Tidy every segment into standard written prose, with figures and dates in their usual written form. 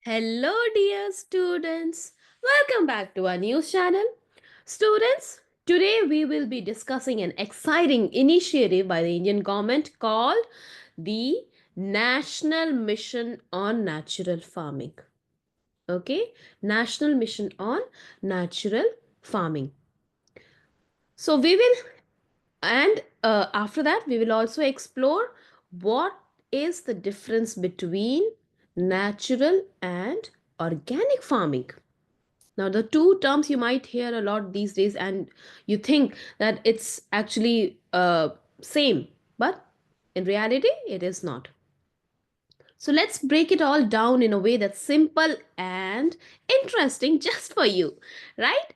Hello, dear students. Welcome back to our news channel. Students, today we will be discussing an exciting initiative by the Indian government called the National Mission on Natural Farming. Okay, National Mission on Natural Farming. So we will, and after that, we will also explore what is the difference between natural and organic farming. Now, the two terms you might hear a lot these days, and you think that it's actually same, but in reality, it is not. So let's break it all down in a way that's simple and interesting just for you, right?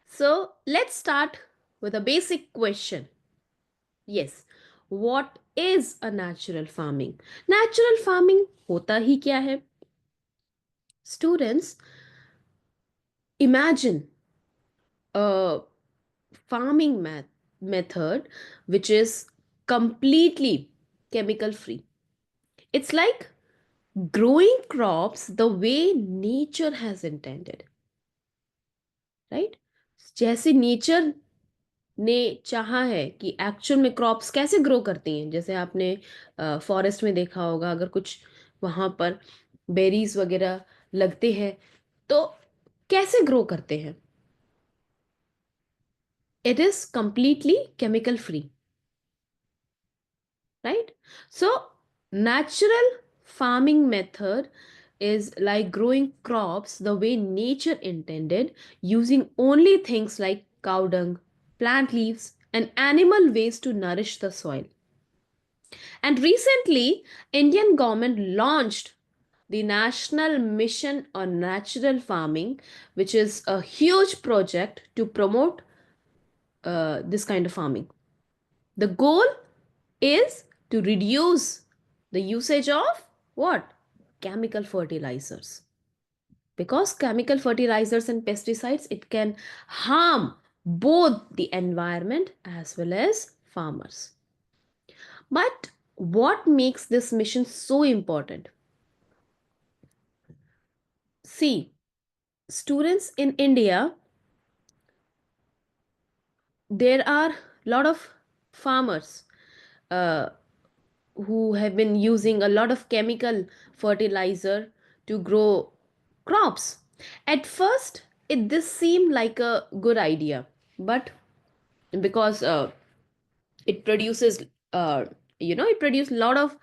So let's start with a basic question. Yes, what is a natural farming? Natural farming होता ही क्या है? Students, imagine a farming method which is completely chemical free. It's like growing crops the way nature has intended, right? जैसे nature ने चाहा है कि actual में crops कैसे ग्रो करती हैं, जैसे आपने फॉरेस्ट में देखा होगा, अगर कुछ वहां पर बेरीज वगैरह लगते हैं तो कैसे ग्रो करते हैं. It is completely chemical free, right? So natural farming method is like growing crops the way nature intended, using only things like cow dung, plant leaves, and animal waste to nourish the soil. And recently, Indian government launched the National Mission on Natural Farming, which is a huge project to promote this kind of farming. The goal is to reduce the usage of what? Chemical fertilizers. Because chemical fertilizers and pesticides, it can harm both the environment as well as farmers. But what makes this mission so important? See, students in India, there are a lot of farmers uh, who have been using a lot of chemical fertilizer to grow crops. At first, this seemed like a good idea, but because it produces, it produces a lot of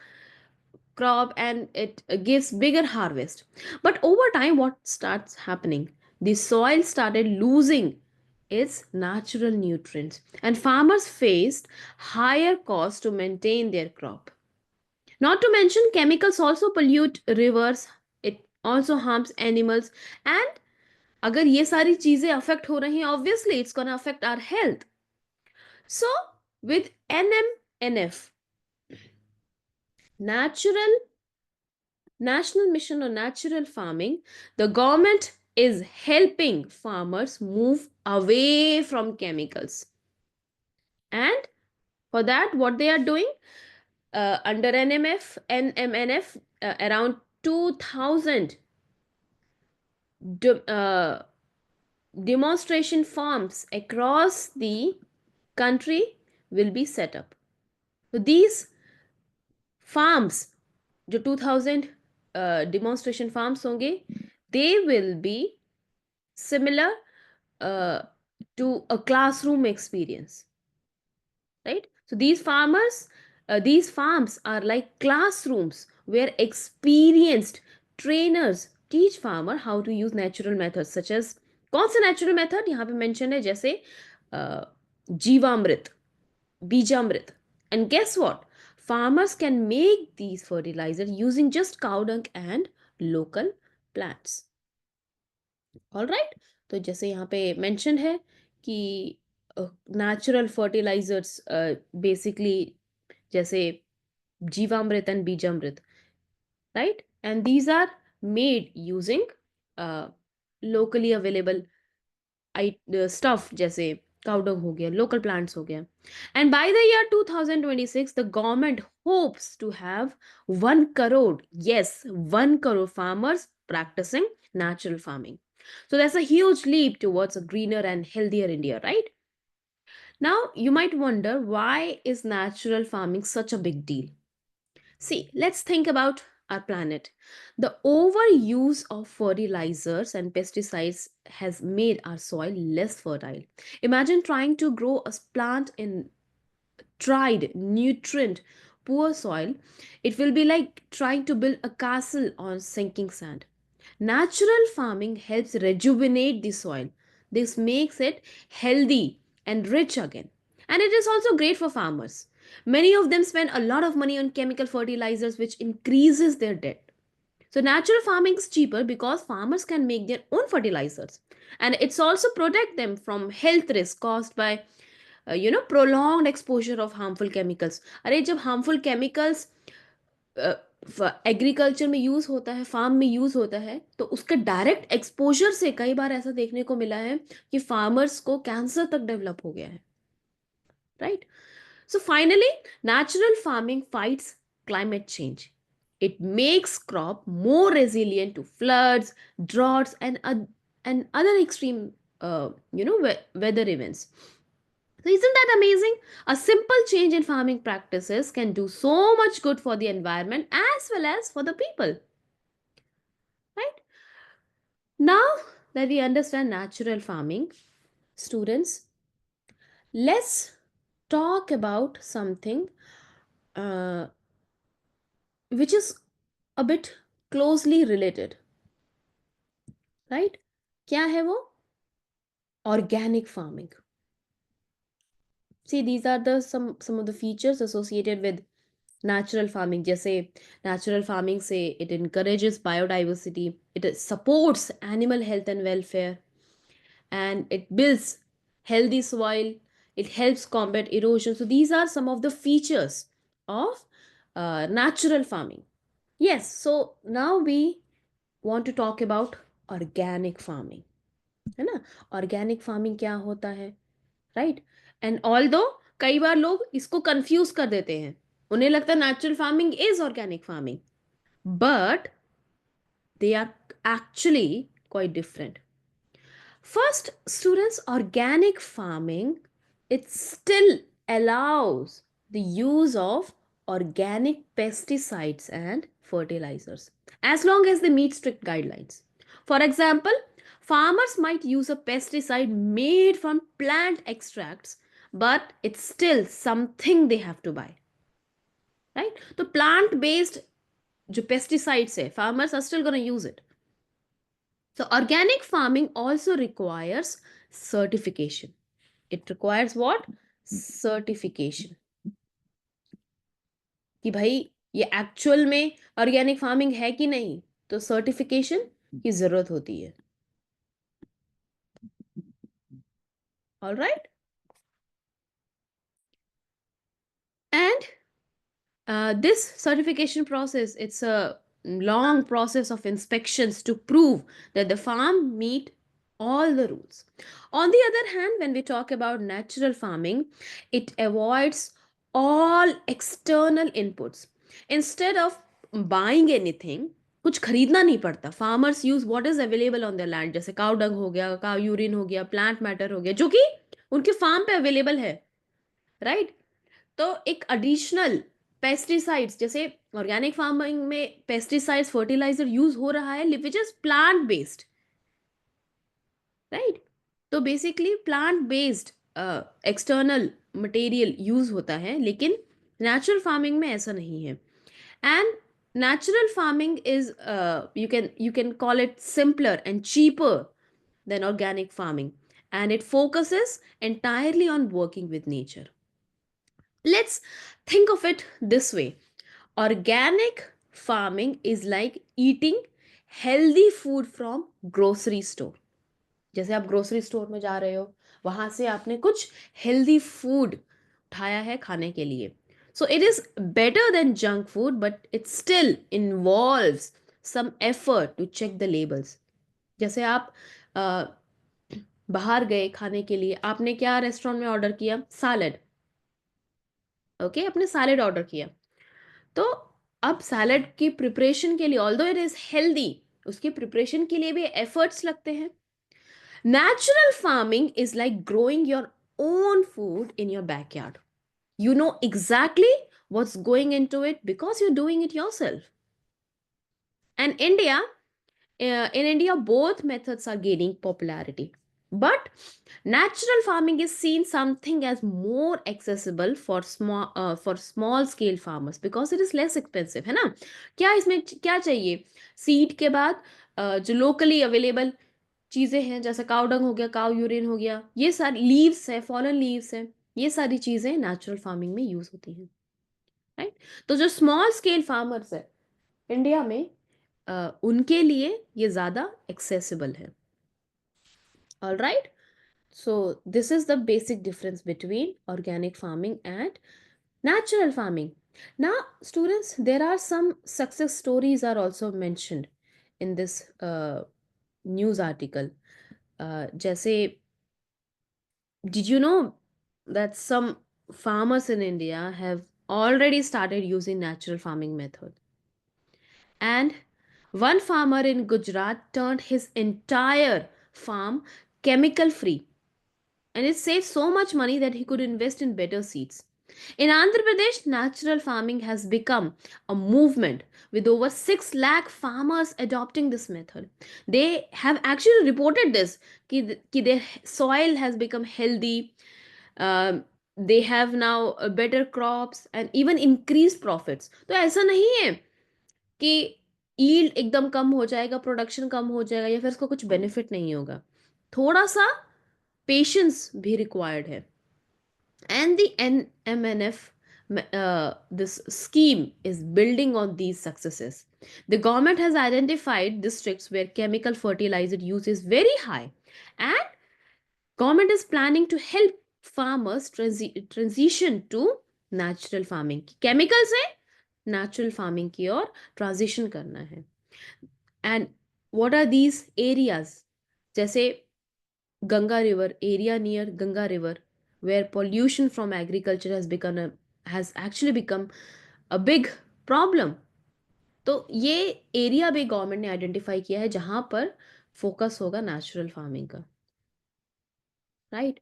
crop and it gives bigger harvest. But over time, what starts happening? The soil started losing its natural nutrients, and farmers faced higher costs to maintain their crop. Not to mention, chemicals also pollute rivers, it also harms animals, and अगर ये सारी चीजें affect हो रही हैं, obviously it's gonna affect our health. So with NMNF, Natural National Mission on Natural Farming, the government is helping farmers move away from chemicals. And for that, what they are doing, under NMNF, around 2000 de- uh, demonstration farms across the country will be set up. So these farms, जो 2000 demonstration farms होंगे, they will be similar uh, to a classroom experience, right? So these farms are like classrooms where experienced trainers teach farmer how to use natural methods such as, कौन सा natural method यहाँ पे mention है, जैसे जीवामृत, Bijamrit. And guess what? Farmers can make these fertilizers using just cow dung and local plants. All right? तो जैसे यहाँ पे mentioned है कि natural fertilizers basically जैसे जीवामृत and Bijamrit, right? And these are made using uh, locally available stuff जैसे cow dung हो गया, लोकल प्लांट्स हो गया. And by the year 2026 the government hopes to have 1 crore, yes, 1 crore farmers practicing natural farming. So that's a huge leap towards a greener and healthier India, right? Now you might wonder, why is natural farming such a big deal? See, let's think about our planet. The overuse of fertilizers and pesticides has made our soil less fertile. Imagine trying to grow a plant in tried, nutrient poor soil. It will be like trying to build a castle on sinking sand. Natural farming helps rejuvenate the soil. This makes it healthy and rich again. And it is also great for farmers. Many of them spend a lot of money on chemical fertilizers, which increases their debt. So, natural farming is cheaper because farmers can make their own fertilizers. And it's also protect them from health risks caused by prolonged exposure of harmful chemicals. अरे जब harmful chemicals agriculture में use होता है, farm में use होता है, तो उसके डायरेक्ट एक्सपोजर से कई बार ऐसा देखने को मिला है कि फार्मर्स को कैंसर तक डेवलप हो गया है, right? So finally, natural farming fights climate change. It makes crop more resilient to floods, droughts, and other extreme weather events. So isn't that amazing? A simple change in farming practices can do so much good for the environment as well as for the people, right? Now that we understand natural farming, students, let's talk about something uh, which is a bit closely related, right? क्या है वो? Organic farming. See, these are the some of the features associated with natural farming. जैसे natural farming से it encourages biodiversity, it supports animal health and welfare, and it builds healthy soil, it helps combat erosion. So these are some of the features of natural farming. Yes, so now we want to talk about organic farming, है ना? Organic farming क्या होता है, right? And although कई बार लोग इसको confuse कर देते हैं, उन्हें लगता है natural farming is organic farming, but they are actually quite different. First, students, organic farming, it still allows the use of organic pesticides and fertilizers as long as they meet strict guidelines. For example, farmers might use a pesticide made from plant extracts, but it's still something they have to buy, right? So plant based जो pesticides है, farmers are still going to use it. So organic farming also requires certification. It requires what? Certification. कि भाई ये actual में organic farming है कि नहीं, तो सर्टिफिकेशन की जरूरत होती है. All right. And this certification process, it's a long process of inspections to prove that the farm meet all the rules. On the other hand, when we talk about natural farming, it avoids all external inputs. Instead of buying anything, कुछ खरीदना नहीं पड़ता. Farmers use what is available on the land, जैसे cow dung हो गया, cow urine हो गया, plant matter हो गया, जो कि उनके फार्म पे अवेलेबल है, राइट? तो एक एडिशनल पेस्टिसाइड्स, जैसे ऑर्गेनिक फार्मिंग में पेस्टिसाइड्स फर्टिलाइजर यूज हो रहा है which is plant based, right? तो basically plant based external material use होता है, लेकिन नेचुरल फार्मिंग में ऐसा नहीं है. And natural farming is you can call it simpler and cheaper than organic farming, and it focuses entirely on working with nature. Let's think of it this way. Organic farming is like eating healthy food from grocery store. जैसे आप grocery store में जा रहे हो, वहां से आपने कुछ हेल्दी फूड उठाया है खाने के लिए. So it is better than junk food, but it still involves some effort to check the labels. जैसे आप बाहर गए खाने के लिए, आपने क्या रेस्टोरेंट में ऑर्डर किया? सैलेड। ओके, आपने सैलेड ऑर्डर किया। तो अब सैलेड की प्रिपरेशन के लिए, ऑल्दो इट इज हेल्दी, उसके प्रिपरेशन के लिए भी एफर्ट्स लगते हैं। Natural farming is like growing your own food in your backyard. You know exactly what's going into it because you're doing it yourself. And in India, both methods are gaining popularity. But natural farming is seen something as more accessible for small scale farmers because it is less expensive, है ना? क्या इसमें क्या चाहिए? Seed के बाद जो locally available चीजें हैं, जैसे काउ डंग हो गया, काउ यूरिन हो गया, ये सारी लीव्स है, फॉलन लीव्स है, ये सारी चीजें नेचुरल फार्मिंग में यूज होती हैं, राइट? तो जो स्मॉल स्केल फार्मर्स है इंडिया में, उनके लिए ये ज़्यादा एक्सेसिबल है. All right, so this is the basic difference between organic farming and natural farming. Now, students, there are some success stories are also mentioned in this news article. जैसे, did you know that some farmers in India have already started using natural farming method? And one farmer in Gujarat turned his entire farm chemical free, and it saved so much money that he could invest in better seeds. In Andhra Pradesh, natural farming has become a movement with over 6 lakh farmers adopting this method. They have actually reported this कि their soil has become healthy, they have now better crops and even increased profits. तो ऐसा नहीं है कि yield एकदम कम हो जाएगा, production कम हो जाएगा या फिर इसको कुछ बेनिफिट नहीं होगा. थोड़ा सा पेशेंस भी रिक्वायर्ड है. And the NMNF, this scheme is building on these successes. The government has identified districts where chemical fertilizer use is very high, and government is planning to help farmers transition to natural farming. Chemical से natural farming की ओर transition करना है. And what are these areas? जैसे Ganga River, area near Ganga River, where pollution from agriculture has actually become a big problem. तो ये area भी government ने identify किया है जहां पर फोकस होगा नेचुरल फार्मिंग का, right?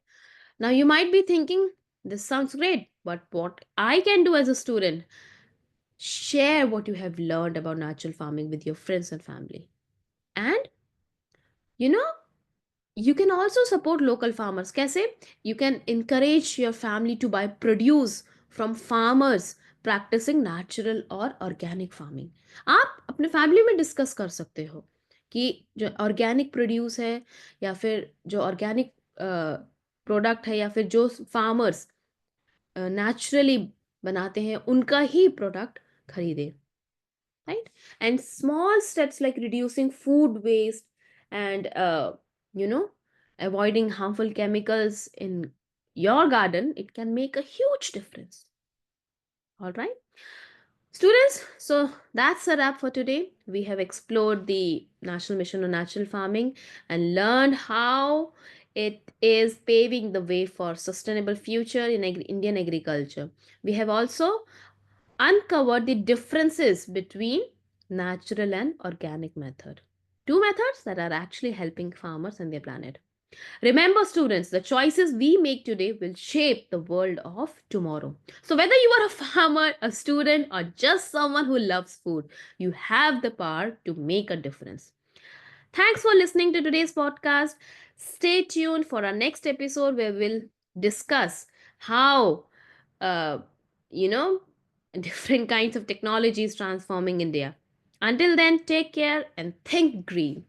Now you might be thinking this sounds great, but what I can do as a student? Share what you have learned about natural farming with your friends and family. And you know, you can also support local farmers. कैसे? You can encourage your family to buy produce from farmers practicing natural और organic farming. आप अपने family में discuss कर सकते हो कि जो ऑर्गेनिक प्रोड्यूस है या फिर जो ऑर्गेनिक प्रोडक्ट है या फिर जो फार्मर्स नेचुरली बनाते हैं उनका ही प्रोडक्ट खरीदें, right? And small steps like reducing food waste and you know avoiding harmful chemicals in your garden, it can make a huge difference. All right, students, so that's a wrap for today. We have explored the National Mission on Natural Farming and learned how it is paving the way for sustainable future in Indian agriculture. We have also uncovered the differences between natural and organic method. Two methods that are actually helping farmers and their planet. Remember, students, the choices we make today will shape the world of tomorrow. So, whether you are a farmer, a student, or just someone who loves food, you have the power to make a difference. Thanks for listening to today's podcast. Stay tuned for our next episode where we'll discuss how, uh, you know, different kinds of technologies transforming India. Until then, take care and think green.